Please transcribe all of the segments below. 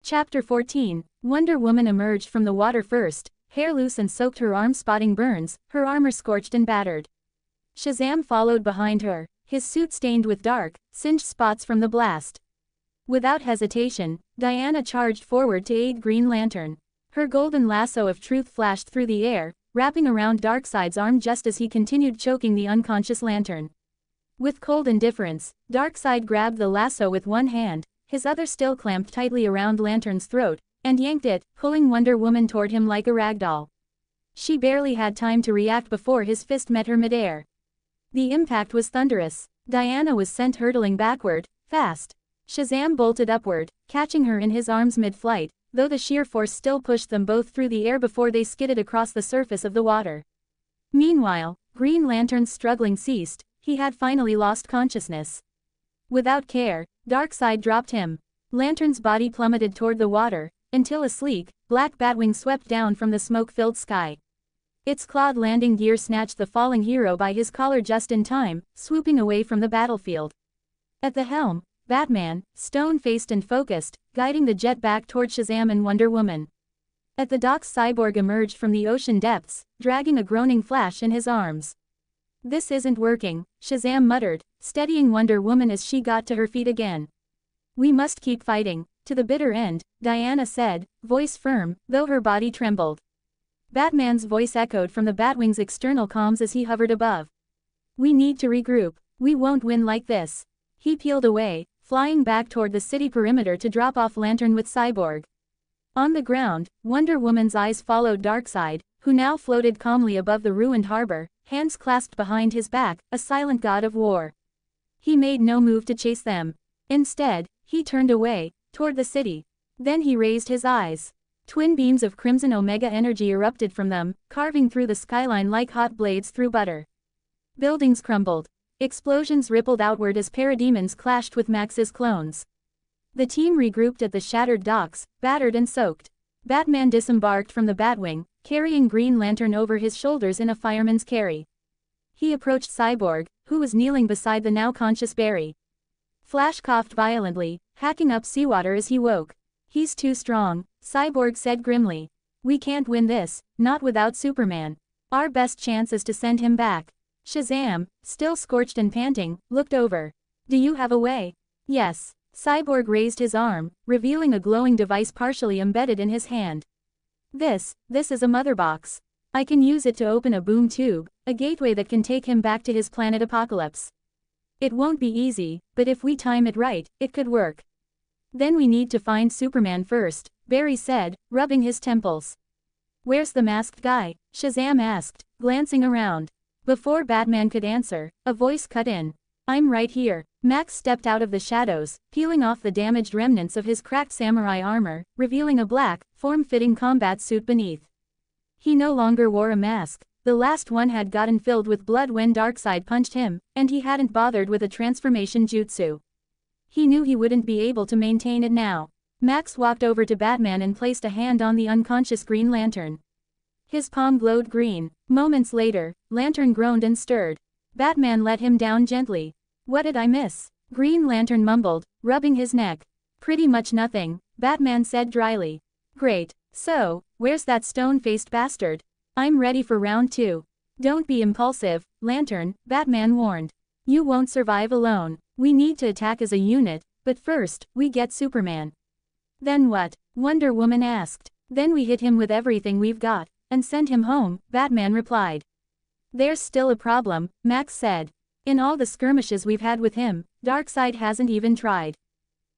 Chapter 14. Wonder Woman emerged from the water first, hair loose and soaked, her arm spotting burns, her armor scorched and battered. Shazam followed behind her, his suit stained with dark, singed spots from the blast. Without hesitation, Diana charged forward to aid Green Lantern. Her golden lasso of truth flashed through the air, wrapping around Darkseid's arm just as he continued choking the unconscious Lantern. With cold indifference, Darkseid grabbed the lasso with one hand, his other still clamped tightly around Lantern's throat, and yanked it, pulling Wonder Woman toward him like a ragdoll. She barely had time to react before his fist met her midair. The impact was thunderous. Diana was sent hurtling backward, fast. Shazam bolted upward, catching her in his arms mid-flight, though the sheer force still pushed them both through the air before they skidded across the surface of the water. Meanwhile, Green Lantern's struggling ceased, he had finally lost consciousness. Without care, Darkseid dropped him. Lantern's body plummeted toward the water, until a sleek, black batwing swept down from the smoke-filled sky. Its clawed landing gear snatched the falling hero by his collar just in time, swooping away from the battlefield. At the helm, Batman, stone-faced and focused, guiding the jet back toward Shazam and Wonder Woman. At the docks, Cyborg emerged from the ocean depths, dragging a groaning Flash in his arms. "This isn't working," Shazam muttered, steadying Wonder Woman as she got to her feet again. "We must keep fighting, to the bitter end," Diana said, voice firm, though her body trembled. Batman's voice echoed from the Batwing's external comms as he hovered above. "We need to regroup. We won't win like this." He peeled away, flying back toward the city perimeter to drop off Lantern with Cyborg. On the ground, Wonder Woman's eyes followed Darkseid, who now floated calmly above the ruined harbor, hands clasped behind his back, a silent god of war. He made no move to chase them. Instead, he turned away, toward the city. Then he raised his eyes. Twin beams of crimson Omega energy erupted from them, carving through the skyline like hot blades through butter. Buildings crumbled. Explosions rippled outward as parademons clashed with Max's clones. The team regrouped at the shattered docks, battered and soaked. Batman disembarked from the Batwing, carrying Green Lantern over his shoulders in a fireman's carry. He approached Cyborg, who was kneeling beside the now conscious Barry. Flash coughed violently, hacking up seawater as he woke. "He's too strong," Cyborg said grimly. "We can't win this, not without Superman. Our best chance is to send him back." Shazam, still scorched and panting, looked over. "Do you have a way?" "Yes." Cyborg raised his arm, revealing a glowing device partially embedded in his hand. This is a mother box. I can use it to open a boom tube, a gateway that can take him back to his planet Apocalypse. It won't be easy, but if we time it right, it could work." "Then we need to find Superman first," Barry said, rubbing his temples. "Where's the masked guy?" Shazam asked, glancing around. Before Batman could answer, a voice cut in. "I'm right here." Max stepped out of the shadows, peeling off the damaged remnants of his cracked samurai armor, revealing a black, form-fitting combat suit beneath. He no longer wore a mask. The last one had gotten filled with blood when Darkseid punched him, and he hadn't bothered with a transformation jutsu. He knew he wouldn't be able to maintain it now. Max walked over to Batman and placed a hand on the unconscious Green Lantern. His palm glowed green. Moments later, Lantern groaned and stirred. Batman let him down gently. "What did I miss?" Green Lantern mumbled, rubbing his neck. "Pretty much nothing," Batman said dryly. "Great. So, where's that stone-faced bastard?" "I'm ready for round 2. "Don't be impulsive, Lantern," Batman warned. "You won't survive alone. We need to attack as a unit, but first, we get Superman." "Then what?" Wonder Woman asked. "Then we hit him with everything we've got, and send him home," Batman replied. "There's still a problem," Max said. "In all the skirmishes we've had with him, Darkseid hasn't even tried.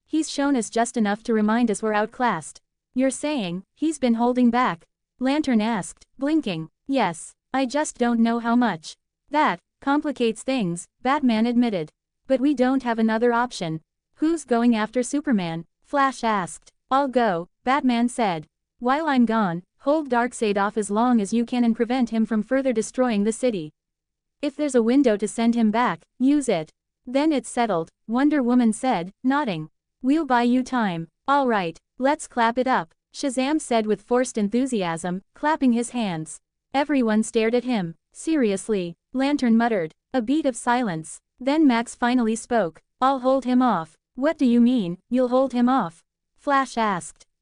He's shown us just enough to remind us we're outclassed." "You're saying, he's been holding back?" Lantern asked, blinking. "Yes, I just don't know how much." "That complicates things," Batman admitted. "But we don't have another option." "Who's going after Superman?" Flash asked. "I'll go," Batman said. "While I'm gone, hold Darkseid off as long as you can and prevent him from further destroying the city. If there's a window to send him back, use it." "Then it's settled," Wonder Woman said, nodding. "We'll buy you time." "All right, let's clap it up," Shazam said with forced enthusiasm, clapping his hands. Everyone stared at him. "Seriously," Lantern muttered. A beat of silence. Then Max finally spoke. "I'll hold him off." "What do you mean, you'll hold him off?" Flash asked.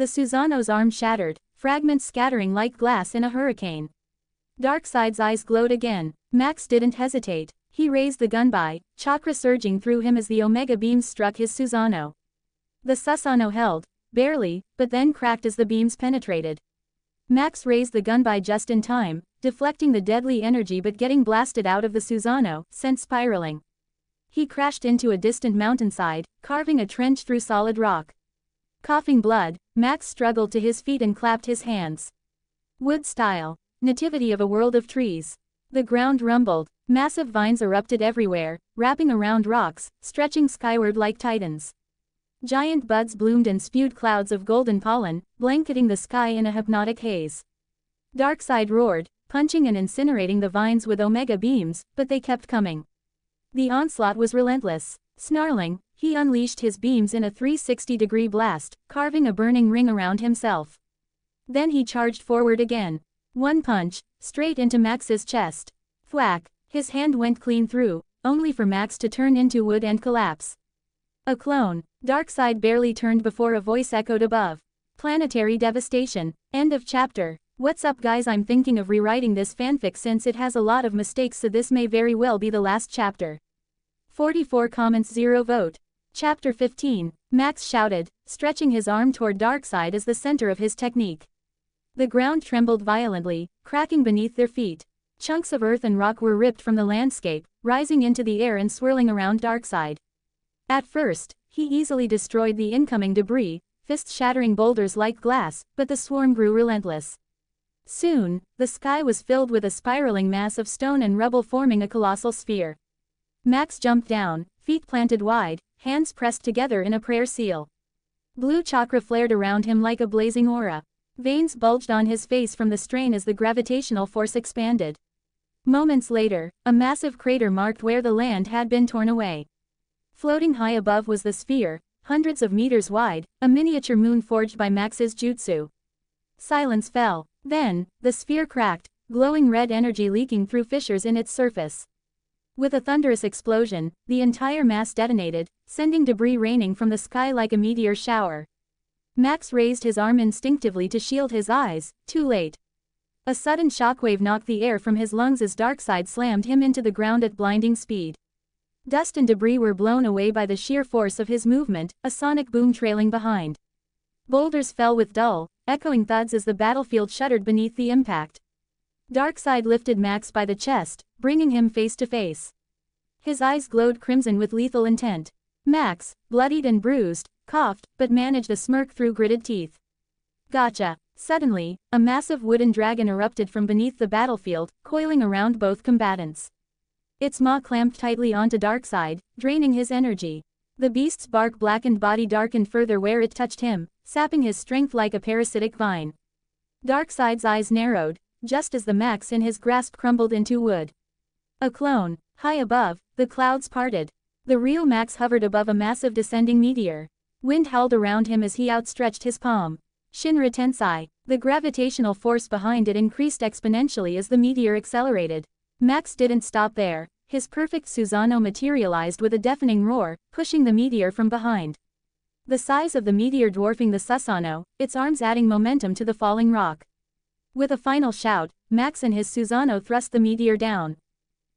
The Susanoo's arm shattered, fragments scattering like glass in a hurricane. Darkseid's eyes glowed again. Max didn't hesitate. He raised the gunbai, chakra surging through him as the Omega beams struck his Susanoo. The Susanoo held, barely, but then cracked as the beams penetrated. Max raised the gunbai just in time, deflecting the deadly energy but getting blasted out of the Susanoo, sent spiraling. He crashed into a distant mountainside, carving a trench through solid rock. Coughing blood, Max struggled to his feet and clapped his hands. Wood style. Nativity of a world of trees. The ground rumbled. Massive vines erupted everywhere, wrapping around rocks, stretching skyward like titans. Giant buds bloomed and spewed clouds of golden pollen, blanketing the sky in a hypnotic haze. Darkseid roared, punching and incinerating the vines with Omega beams, but they kept coming. The onslaught was relentless. Snarling, he unleashed his beams in a 360-degree blast, carving a burning ring around himself. Then he charged forward again. One punch, straight into Max's chest. Thwack, his hand went clean through, only for Max to turn into wood and collapse. A clone. Darkseid barely turned before a voice echoed above. Planetary devastation. End of chapter. What's up guys, I'm thinking of rewriting this fanfic since it has a lot of mistakes, so this may very well be the last chapter. 44 comments 0 vote. Chapter 15. Max shouted, stretching his arm toward Darkseid as the center of his technique. The ground trembled violently, cracking beneath their feet. Chunks of earth and rock were ripped from the landscape, rising into the air and swirling around Darkseid. At first, he easily destroyed the incoming debris, fist-shattering boulders like glass, but the swarm grew relentless. Soon, the sky was filled with a spiraling mass of stone and rubble forming a colossal sphere. Max jumped down, feet planted wide, hands pressed together in a prayer seal. Blue chakra flared around him like a blazing aura. Veins bulged on his face from the strain as the gravitational force expanded. Moments later, a massive crater marked where the land had been torn away. Floating high above was the sphere, hundreds of meters wide, a miniature moon forged by Max's jutsu. Silence fell. Then, the sphere cracked, glowing red energy leaking through fissures in its surface. With a thunderous explosion, the entire mass detonated, sending debris raining from the sky like a meteor shower. Max raised his arm instinctively to shield his eyes, too late. A sudden shockwave knocked the air from his lungs as Darkseid slammed him into the ground at blinding speed. Dust and debris were blown away by the sheer force of his movement, a sonic boom trailing behind. Boulders fell with dull, echoing thuds as the battlefield shuddered beneath the impact. Darkseid lifted Max by the chest, bringing him face to face. His eyes glowed crimson with lethal intent. Max, bloodied and bruised, coughed, but managed a smirk through gritted teeth. Gotcha. Suddenly, a massive wooden dragon erupted from beneath the battlefield, coiling around both combatants. Its maw clamped tightly onto Darkseid, draining his energy. The beast's bark blackened body darkened further where it touched him, sapping his strength like a parasitic vine. Darkseid's eyes narrowed, just as the Max in his grasp crumbled into wood. A clone. High above, the clouds parted. The real Max hovered above a massive descending meteor. Wind howled around him as he outstretched his palm. Shinra Tensei. The gravitational force behind it increased exponentially as the meteor accelerated. Max didn't stop there. His perfect Susanoo materialized with a deafening roar, pushing the meteor from behind. The size of the meteor dwarfing the Susanoo, its arms adding momentum to the falling rock. With a final shout, Max and his Susanoo thrust the meteor down.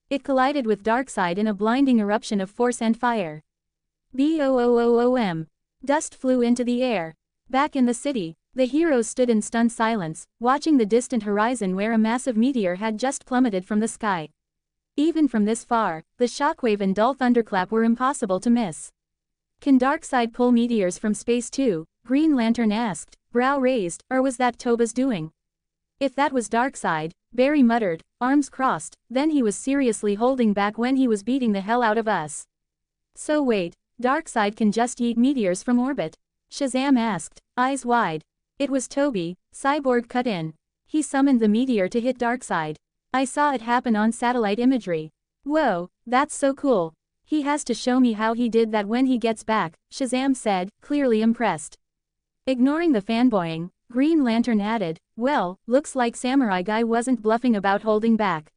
It collided with Darkseid in a blinding eruption of force and fire. Boom! Dust flew into the air. Back in the city, the heroes stood in stunned silence, watching the distant horizon where a massive meteor had just plummeted from the sky. Even from this far, the shockwave and dull thunderclap were impossible to miss. Can Darkseid pull meteors from space too? Green Lantern asked, brow raised, or was that Toba's doing? If that was Darkseid, Barry muttered, arms crossed, then he was seriously holding back when he was beating the hell out of us. So wait, Darkseid can just eat meteors from orbit? Shazam asked, eyes wide. It was Tobi. Cyborg cut in. He summoned the meteor to hit Darkseid. I saw it happen on satellite imagery. Whoa, that's so cool. He has to show me how he did that when he gets back, Shazam said, clearly impressed. Ignoring the fanboying, Green Lantern added, well, looks like Samurai Guy wasn't bluffing about holding back.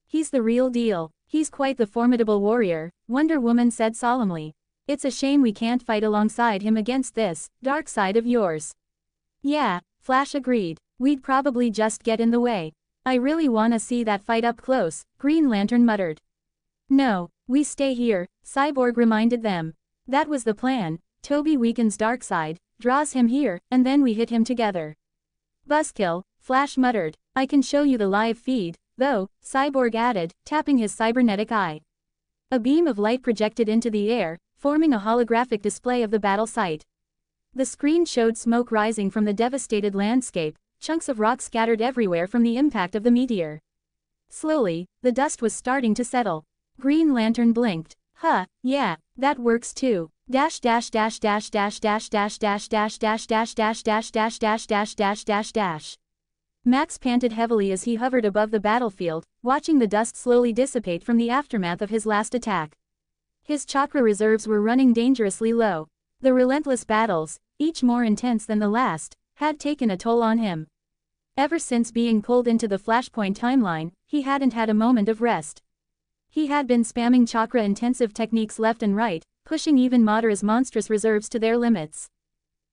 He's the real deal. He's quite the formidable warrior, Wonder Woman said solemnly. It's a shame we can't fight alongside him against this dark side of yours. Yeah, Flash agreed. We'd probably just get in the way. I really wanna see that fight up close, Green Lantern muttered. No, we stay here, Cyborg reminded them. That was the plan. Tobi weakens Darkseid, draws him here, and then we hit him together. Buzzkill, Flash muttered. I can show you the live feed, though, Cyborg added, tapping his cybernetic eye. A beam of light projected into the air, forming a holographic display of the battle site. The screen showed smoke rising from the devastated landscape, chunks of rock scattered everywhere from the impact of the meteor. Slowly, the dust was starting to settle. Green Lantern blinked. Huh, yeah, that works too. Dash dash dash dash dash dash dash dash dash dash dash dash dash dash dash dash dash dash dash. Max panted heavily as he hovered above the battlefield, watching the dust slowly dissipate from the aftermath of his last attack. His chakra reserves were running dangerously low. The relentless battles, each more intense than the last, had taken a toll on him. Ever since being pulled into the Flashpoint timeline, he hadn't had a moment of rest. He had been spamming chakra-intensive techniques left and right, pushing even Madara's monstrous reserves to their limits.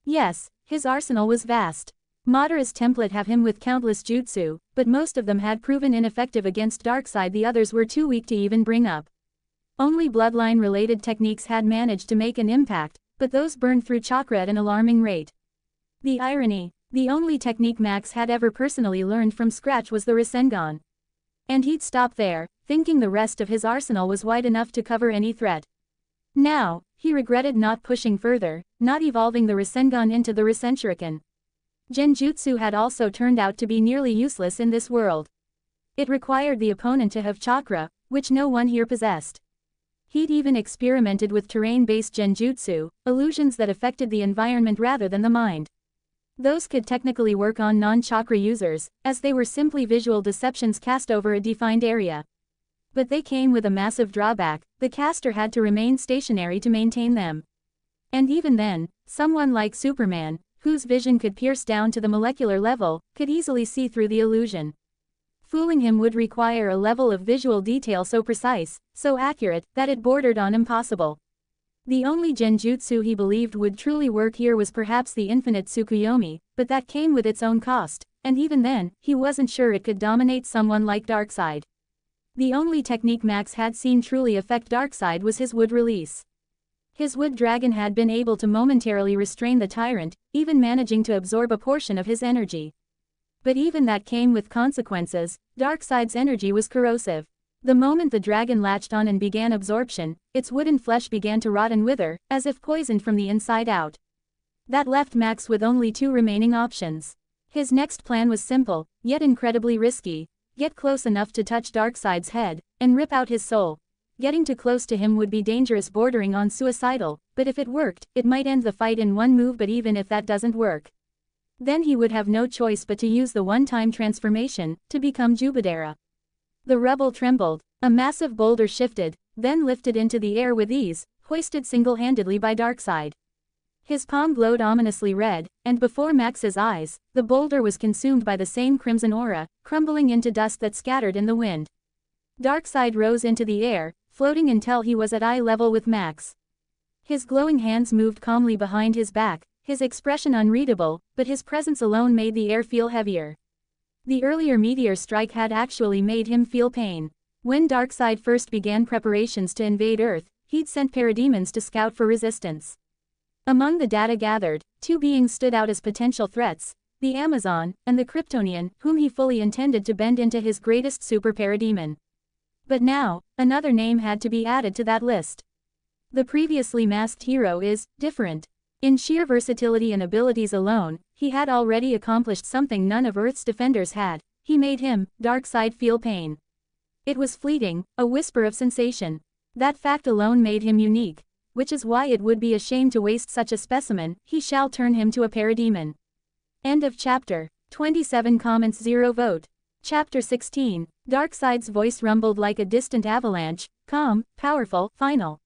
Yes, his arsenal was vast. Madara's template have him with countless jutsu, but most of them had proven ineffective against Darkseid. The others were too weak to even bring up. Only bloodline-related techniques had managed to make an impact, but those burned through chakra at an alarming rate. The irony, the only technique Max had ever personally learned from scratch was the Rasengan. And he'd stop there, thinking the rest of his arsenal was wide enough to cover any threat. Now, he regretted not pushing further, not evolving the Rasengan into the Rasenshuriken. Genjutsu had also turned out to be nearly useless in this world. It required the opponent to have chakra, which no one here possessed. He'd even experimented with terrain-based genjutsu, illusions that affected the environment rather than the mind. Those could technically work on non-chakra users, as they were simply visual deceptions cast over a defined area. But they came with a massive drawback: the caster had to remain stationary to maintain them. And even then, someone like Superman, whose vision could pierce down to the molecular level, could easily see through the illusion. Fooling him would require a level of visual detail so precise, so accurate, that it bordered on impossible. The only genjutsu he believed would truly work here was perhaps the infinite Tsukuyomi, but that came with its own cost, and even then, he wasn't sure it could dominate someone like Darkseid. The only technique Max had seen truly affect Darkseid was his wood release. His wood dragon had been able to momentarily restrain the tyrant, even managing to absorb a portion of his energy. But even that came with consequences. Darkseid's energy was corrosive. The moment the dragon latched on and began absorption, its wooden flesh began to rot and wither, as if poisoned from the inside out. That left Max with only two remaining options. His next plan was simple, yet incredibly risky: get close enough to touch Darkseid's head, and rip out his soul. Getting too close to him would be dangerous, bordering on suicidal, but if it worked, it might end the fight in one move. But even if that doesn't work, then he would have no choice but to use the one-time transformation, to become Jubidera. The rubble trembled. A massive boulder shifted, then lifted into the air with ease, hoisted single-handedly by Darkseid. His palm glowed ominously red, and before Max's eyes, the boulder was consumed by the same crimson aura, crumbling into dust that scattered in the wind. Darkseid rose into the air, floating until he was at eye level with Max. His glowing hands moved calmly behind his back, his expression unreadable, but his presence alone made the air feel heavier. The earlier meteor strike had actually made him feel pain. When Darkseid first began preparations to invade Earth, he'd sent parademons to scout for resistance. Among the data gathered, two beings stood out as potential threats: the Amazon, and the Kryptonian, whom he fully intended to bend into his greatest super parademon. But now, another name had to be added to that list. The previously masked hero is different. In sheer versatility and abilities alone, he had already accomplished something none of Earth's defenders had: he made him, Darkseid, feel pain. It was fleeting, a whisper of sensation. That fact alone made him unique, which is why it would be a shame to waste such a specimen. He shall turn him to a parademon. End of chapter. 27 comments, 0 vote. Chapter 16. Darkseid's voice rumbled like a distant avalanche, calm, powerful, final.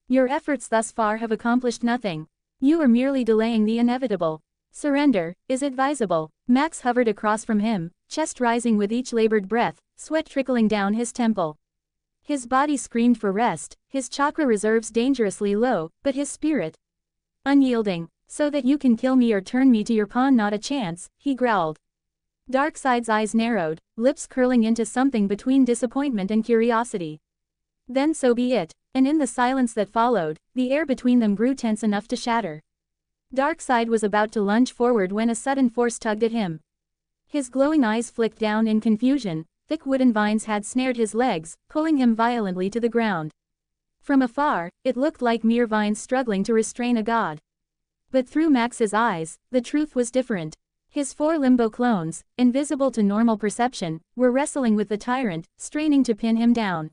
Your efforts thus far have accomplished nothing. You are merely delaying the inevitable. Surrender is advisable. Max hovered across from him, chest rising with each labored breath, sweat trickling down his temple. His body screamed for rest, his chakra reserves dangerously low, but his spirit unyielding. So that you can kill me or turn me to your pawn, not a chance, he growled. Darkseid's eyes narrowed, lips curling into something between disappointment and curiosity. Then so be it, and in the silence that followed, the air between them grew tense enough to shatter. Darkseid was about to lunge forward when a sudden force tugged at him. His glowing eyes flicked down in confusion, thick wooden vines had snared his legs, pulling him violently to the ground. From afar, it looked like mere vines struggling to restrain a god. But through Max's eyes, the truth was different. His 4 limbo clones, invisible to normal perception, were wrestling with the tyrant, straining to pin him down.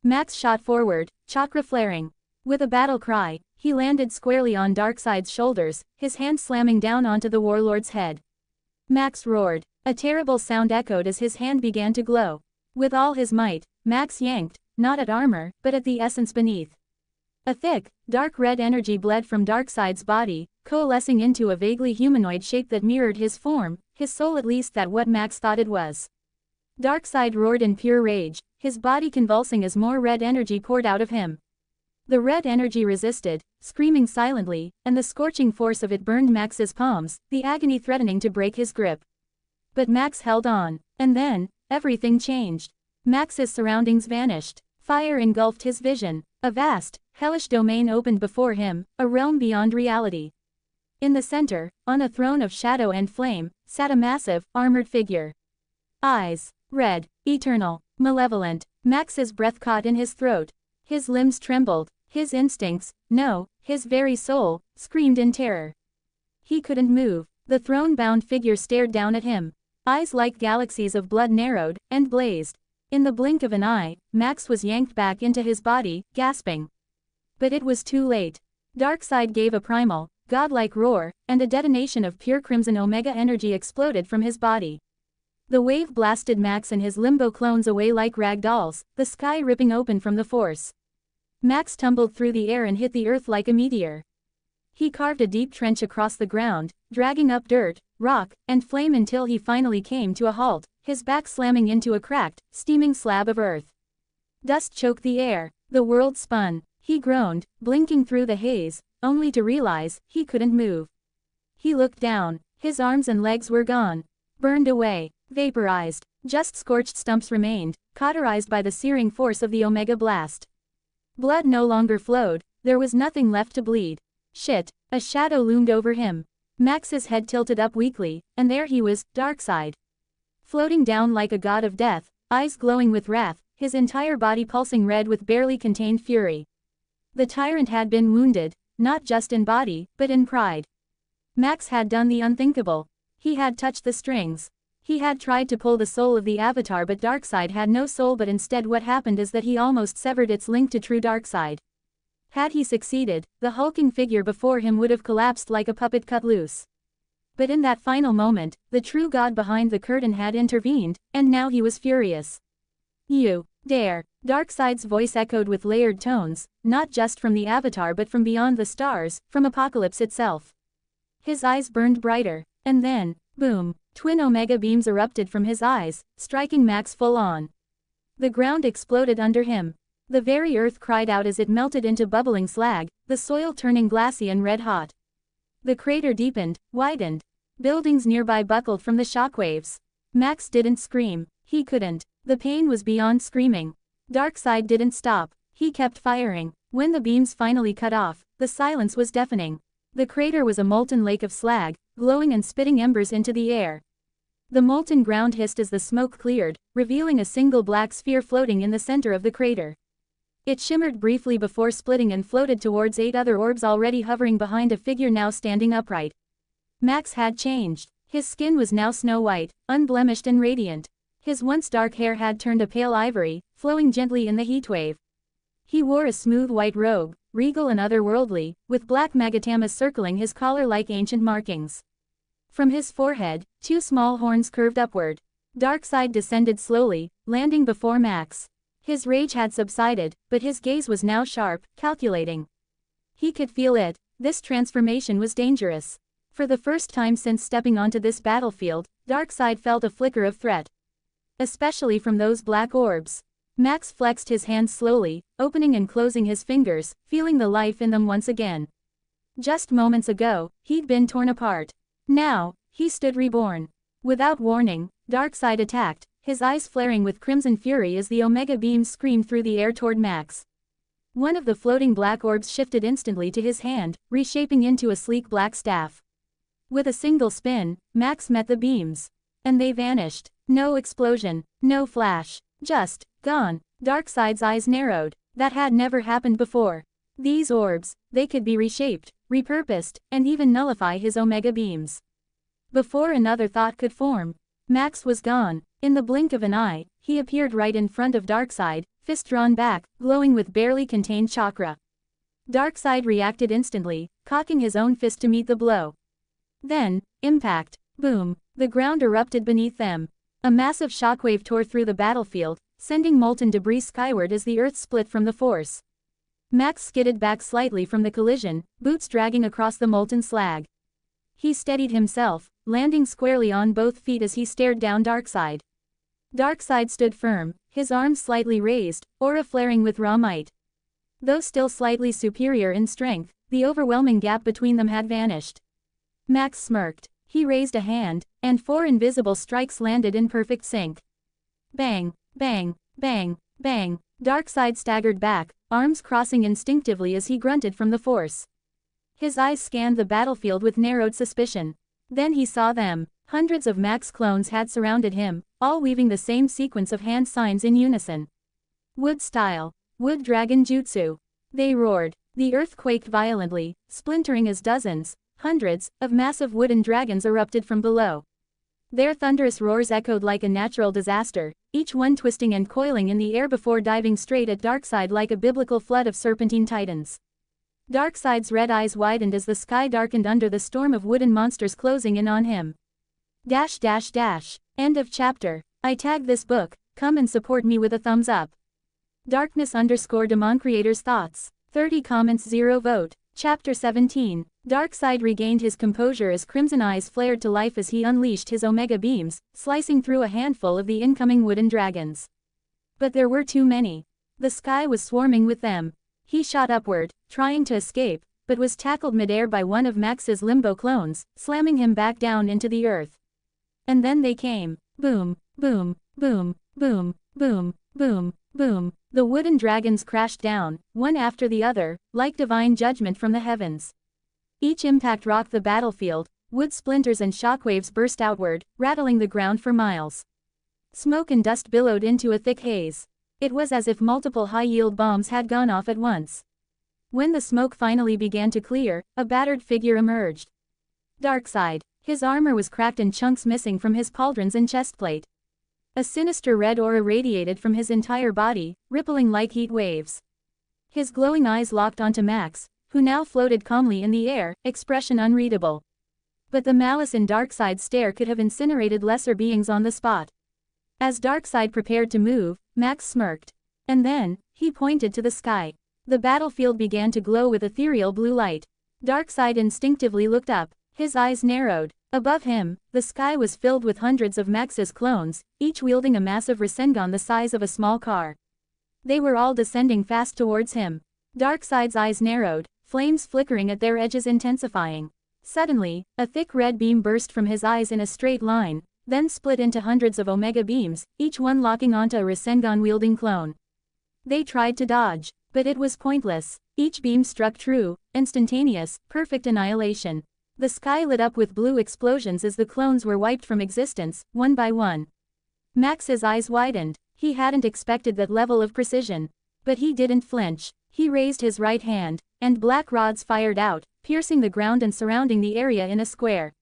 Max shot forward, chakra flaring. With a battle cry, he landed squarely on Darkseid's shoulders, his hand slamming down onto the warlord's head. Max roared. A terrible sound echoed as his hand began to glow. With all his might, Max yanked, not at armor, but at the essence beneath. A thick, dark red energy bled from Darkseid's body, coalescing into a vaguely humanoid shape that mirrored his form, his soul, at least that what Max thought it was. Darkseid roared in pure rage, his body convulsing as more red energy poured out of him. The red energy resisted, screaming silently, and the scorching force of it burned Max's palms, the agony threatening to break his grip. But Max held on, and then, everything changed. Max's surroundings vanished. Fire engulfed his vision. A vast, hellish domain opened before him, a realm beyond reality. In the center, on a throne of shadow and flame, sat a massive, armored figure. Eyes, red, eternal, malevolent. Max's breath caught in his throat. His limbs trembled. His instincts, no, his very soul, screamed in terror. He couldn't move. The throne-bound figure stared down at him. Eyes like galaxies of blood narrowed, and blazed. In the blink of an eye, Max was yanked back into his body, gasping. But it was too late. Darkseid gave a primal, godlike roar, and a detonation of pure crimson omega energy exploded from his body. The wave blasted Max and his limbo clones away like rag dolls, the sky ripping open from the force. Max tumbled through the air and hit the earth like a meteor. He carved a deep trench across the ground, dragging up dirt, rock, and flame until he finally came to a halt, his back slamming into a cracked, steaming slab of earth. Dust choked the air. The world spun. He groaned, blinking through the haze, only to realize he couldn't move. He looked down. His arms and legs were gone. Burned away. Vaporized. Just scorched stumps remained, cauterized by the searing force of the Omega Blast. Blood no longer flowed, there was nothing left to bleed. Shit. A shadow loomed over him. Max's head tilted up weakly, and there he was, Darkseid. Floating down like a god of death, eyes glowing with wrath, his entire body pulsing red with barely contained fury. The tyrant had been wounded, not just in body, but in pride. Max had done the unthinkable. He had touched the strings. He had tried to pull the soul of the Avatar, but Darkseid had no soul, but instead what happened is that he almost severed its link to true Darkseid. Had he succeeded, the hulking figure before him would have collapsed like a puppet cut loose. But in that final moment, the true god behind the curtain had intervened, and now he was furious. You dare! Darkseid's voice echoed with layered tones, not just from the Avatar but from beyond the stars, from Apocalypse itself. His eyes burned brighter, and then, boom, twin Omega beams erupted from his eyes, striking Max full on. The ground exploded under him. The very earth cried out as it melted into bubbling slag, the soil turning glassy and red-hot. The crater deepened, widened. Buildings nearby buckled from the shockwaves. Max didn't scream. He couldn't. The pain was beyond screaming. Darkseid didn't stop. He kept firing. When the beams finally cut off, the silence was deafening. The crater was a molten lake of slag, glowing and spitting embers into the air. The molten ground hissed as the smoke cleared, revealing a single black sphere floating in the center of the crater. It shimmered briefly before splitting and floated towards 8 other orbs already hovering behind a figure now standing upright. Max had changed. His skin was now snow white, unblemished and radiant. His once dark hair had turned a pale ivory, flowing gently in the heatwave. He wore a smooth white robe, regal and otherworldly, with black magatamas circling his collar like ancient markings. From his forehead, 2 small horns curved upward. Darkseid descended slowly, landing before Max. His rage had subsided, but his gaze was now sharp, calculating. He could feel it. This transformation was dangerous. For the first time since stepping onto this battlefield, Darkseid felt a flicker of threat. Especially from those black orbs. Max flexed his hands slowly, opening and closing his fingers, feeling the life in them once again. Just moments ago, he'd been torn apart. Now, he stood reborn. Without warning, Darkseid attacked, his eyes flaring with crimson fury as the Omega beams screamed through the air toward Max. One of the floating black orbs shifted instantly to his hand, reshaping into a sleek black staff. With a single spin, Max met the beams. And they vanished. No explosion, no flash. Just, gone. Darkseid's eyes narrowed. That had never happened before. These orbs, they could be reshaped, repurposed, and even nullify his Omega beams. Before another thought could form, Max was gone. In the blink of an eye, he appeared right in front of Darkseid, fist drawn back, glowing with barely contained chakra. Darkseid reacted instantly, cocking his own fist to meet the blow. Then, impact, boom, the ground erupted beneath them. A massive shockwave tore through the battlefield, sending molten debris skyward as the earth split from the force. Max skidded back slightly from the collision, boots dragging across the molten slag. He steadied himself, landing squarely on both feet as he stared down Darkseid. Darkseid stood firm, his arms slightly raised, aura flaring with raw might. Though still slightly superior in strength, the overwhelming gap between them had vanished. Max smirked. He raised a hand, and 4 invisible strikes landed in perfect sync. Bang, bang, bang, bang. Darkseid staggered back, arms crossing instinctively as he grunted from the force. His eyes scanned the battlefield with narrowed suspicion. Then he saw them. Hundreds of Max clones had surrounded him, all weaving the same sequence of hand signs in unison. Wood style. Wood dragon jutsu. They roared. The earth quaked violently, splintering as dozens, hundreds, of massive wooden dragons erupted from below. Their thunderous roars echoed like a natural disaster, each one twisting and coiling in the air before diving straight at Darkseid like a biblical flood of serpentine titans. Darkseid's red eyes widened as the sky darkened under the storm of wooden monsters closing in on him. End of chapter. I tagged this book, come and support me with a thumbs up. Darkness_Demon Creators Thoughts. 30 comments 0 vote. Chapter 17. Darkseid regained his composure as crimson eyes flared to life as he unleashed his Omega beams, slicing through a handful of the incoming wooden dragons. But there were too many. The sky was swarming with them. He shot upward, trying to escape, but was tackled midair by one of Max's limbo clones, slamming him back down into the earth. And then they came. Boom, boom, boom, boom, boom, boom, boom. The wooden dragons crashed down, one after the other, like divine judgment from the heavens. Each impact rocked the battlefield, wood splinters and shockwaves burst outward, rattling the ground for miles. Smoke and dust billowed into a thick haze. It was as if multiple high-yield bombs had gone off at once. When the smoke finally began to clear, a battered figure emerged. Darkseid. His armor was cracked and chunks missing from his pauldrons and chestplate. A sinister red aura radiated from his entire body, rippling like heat waves. His glowing eyes locked onto Max, who now floated calmly in the air, expression unreadable. But the malice in Darkseid's stare could have incinerated lesser beings on the spot. As Darkseid prepared to move, Max smirked. And then, he pointed to the sky. The battlefield began to glow with ethereal blue light. Darkseid instinctively looked up. His eyes narrowed. Above him, the sky was filled with hundreds of Max's clones, each wielding a massive Rasengan the size of a small car. They were all descending fast towards him. Darkseid's eyes narrowed, flames flickering at their edges intensifying. Suddenly, a thick red beam burst from his eyes in a straight line, then split into hundreds of Omega beams, each one locking onto a Rasengan-wielding clone. They tried to dodge, but it was pointless. Each beam struck true, instantaneous, perfect annihilation. The sky lit up with blue explosions as the clones were wiped from existence, one by one. Max's eyes widened. He hadn't expected that level of precision. But he didn't flinch. He raised his right hand, and black rods fired out, piercing the ground and surrounding the area in a square.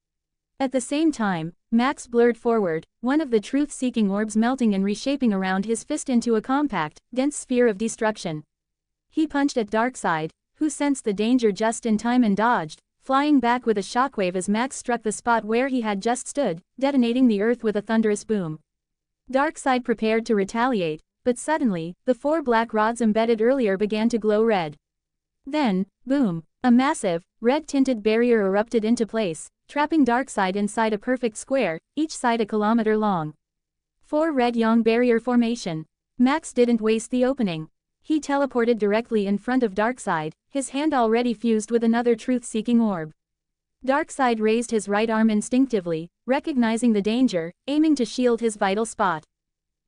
At the same time, Max blurred forward, one of the truth-seeking orbs melting and reshaping around his fist into a compact, dense sphere of destruction. He punched at Darkseid, who sensed the danger just in time and dodged, flying back with a shockwave as Max struck the spot where he had just stood, detonating the earth with a thunderous boom. Darkseid prepared to retaliate, but suddenly, the 4 black rods embedded earlier began to glow red. Then, boom, a massive, red-tinted barrier erupted into place, trapping Darkseid inside a perfect square, each side a kilometer long. 4 red yang barrier formation. Max didn't waste the opening. He teleported directly in front of Darkseid, his hand already fused with another truth-seeking orb. Darkseid raised his right arm instinctively, recognizing the danger, aiming to shield his vital spot.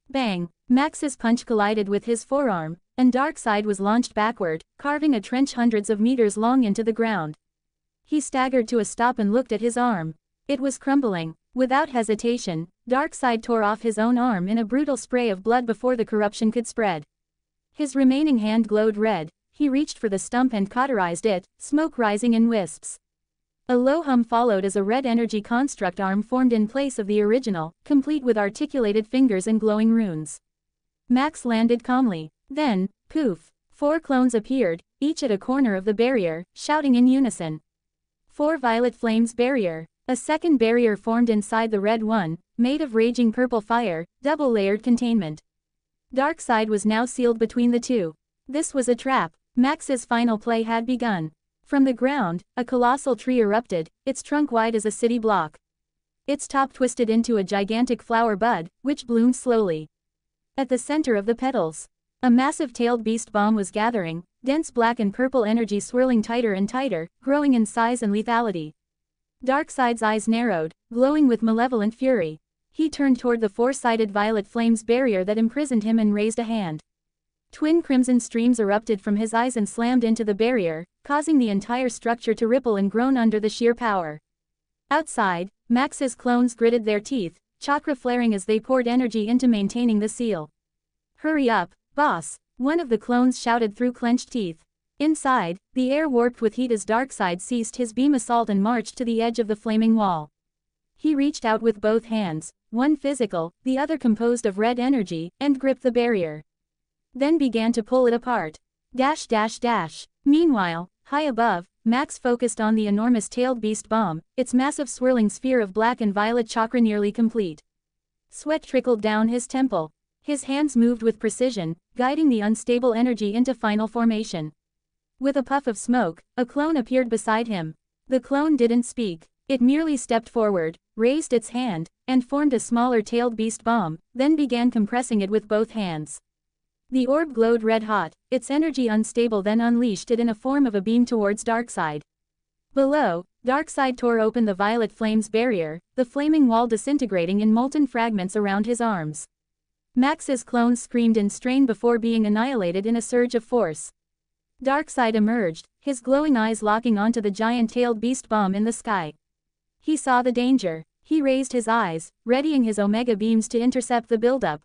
Bang! Max's punch collided with his forearm, and Darkseid was launched backward, carving a trench hundreds of meters long into the ground. He staggered to a stop and looked at his arm. It was crumbling. Without hesitation, Darkseid tore off his own arm in a brutal spray of blood before the corruption could spread. His remaining hand glowed red. He reached for the stump and cauterized it, smoke rising in wisps. A low hum followed as a red energy construct arm formed in place of the original, complete with articulated fingers and glowing runes. Max landed calmly. Then, poof! 4 clones appeared, each at a corner of the barrier, shouting in unison. 4 violet flames barrier. A second barrier formed inside the red one, made of raging purple fire, double-layered containment. Darkseid was now sealed between the two. This was a trap. Max's final play had begun. From the ground, a colossal tree erupted, its trunk wide as a city block. Its top twisted into a gigantic flower bud, which bloomed slowly. At the center of the petals, a massive tailed beast bomb was gathering, dense black and purple energy swirling tighter and tighter, growing in size and lethality. Darkseid's eyes narrowed, glowing with malevolent fury. He turned toward the 4-sided violet flames barrier that imprisoned him and raised a hand. Twin crimson streams erupted from his eyes and slammed into the barrier, causing the entire structure to ripple and groan under the sheer power. Outside, Max's clones gritted their teeth, chakra flaring as they poured energy into maintaining the seal. "Hurry up, boss," one of the clones shouted through clenched teeth. Inside, the air warped with heat as Darkseid ceased his beam assault and marched to the edge of the flaming wall. He reached out with both hands, one physical, the other composed of red energy, and gripped the barrier. Then began to pull it apart. Dash dash dash. Meanwhile, high above, Max focused on the enormous tailed beast bomb, its massive swirling sphere of black and violet chakra nearly complete. Sweat trickled down his temple. His hands moved with precision, guiding the unstable energy into final formation. With a puff of smoke, a clone appeared beside him. The clone didn't speak. It merely stepped forward, raised its hand, and formed a smaller tailed beast bomb, then began compressing it with both hands. The orb glowed red-hot, its energy unstable, then unleashed it in a form of a beam towards Darkseid. Below, Darkseid tore open the violet flames barrier, the flaming wall disintegrating in molten fragments around his arms. Max's clones screamed in strain before being annihilated in a surge of force. Darkseid emerged, his glowing eyes locking onto the giant-tailed beast bomb in the sky. He saw the danger. He raised his eyes, readying his omega beams to intercept the buildup.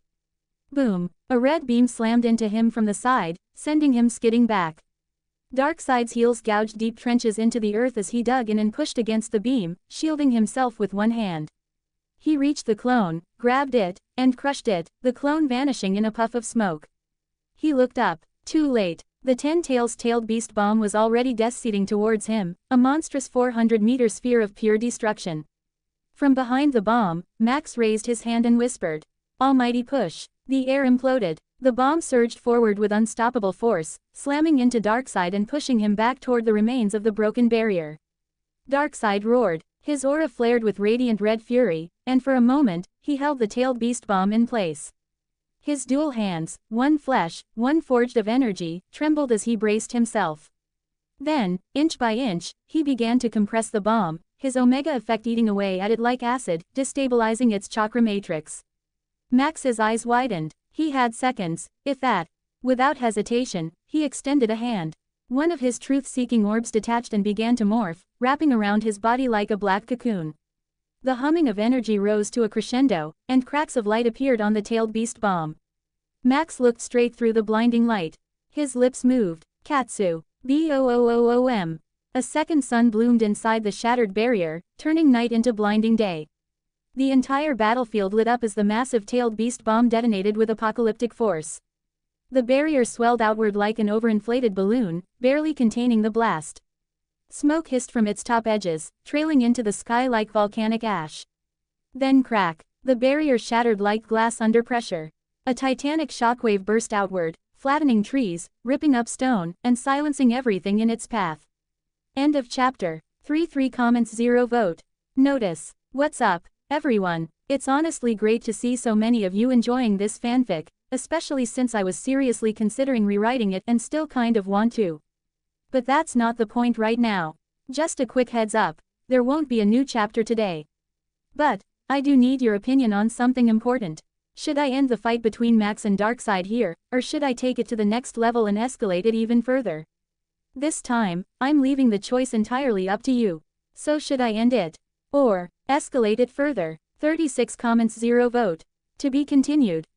Boom! A red beam slammed into him from the side, sending him skidding back. Darkseid's heels gouged deep trenches into the earth as he dug in and pushed against the beam, shielding himself with one hand. He reached the clone, grabbed it, and crushed it, the clone vanishing in a puff of smoke. He looked up. Too late. The 10 tails tailed beast bomb was already death-seeding towards him, a monstrous 400-meter sphere of pure destruction. From behind the bomb, Max raised his hand and whispered, "Almighty push." The air imploded. The bomb surged forward with unstoppable force, slamming into Darkseid and pushing him back toward the remains of the broken barrier. Darkseid roared. His aura flared with radiant red fury, and for a moment, he held the tailed beast bomb in place. His dual hands, one flesh, one forged of energy, trembled as he braced himself. Then, inch by inch, he began to compress the bomb, his omega effect eating away at it like acid, destabilizing its chakra matrix. Max's eyes widened. He had seconds, if that. Without hesitation, he extended a hand. One of his truth-seeking orbs detached and began to morph, wrapping around his body like a black cocoon. The humming of energy rose to a crescendo, and cracks of light appeared on the tailed beast bomb. Max looked straight through the blinding light. His lips moved. Katsu. Boom. A second sun bloomed inside the shattered barrier, turning night into blinding day. The entire battlefield lit up as the massive tailed beast bomb detonated with apocalyptic force. The barrier swelled outward like an overinflated balloon, barely containing the blast. Smoke hissed from its top edges, trailing into the sky like volcanic ash. Then crack. The barrier shattered like glass under pressure. A titanic shockwave burst outward, flattening trees, ripping up stone, and silencing everything in its path. End of chapter. 3 comments 0 vote. Notice. What's up, everyone? It's honestly great to see so many of you enjoying this fanfic. especially since I was seriously considering rewriting it and still kind of want to. But that's not the point right now. Just a quick heads up, there won't be a new chapter today. But, I do need your opinion on something important. Should I end the fight between Max and Darkseid here, or should I take it to the next level and escalate it even further? This time, I'm leaving the choice entirely up to you. So should I end it? Or escalate it further? 36 comments 0 vote. To be continued.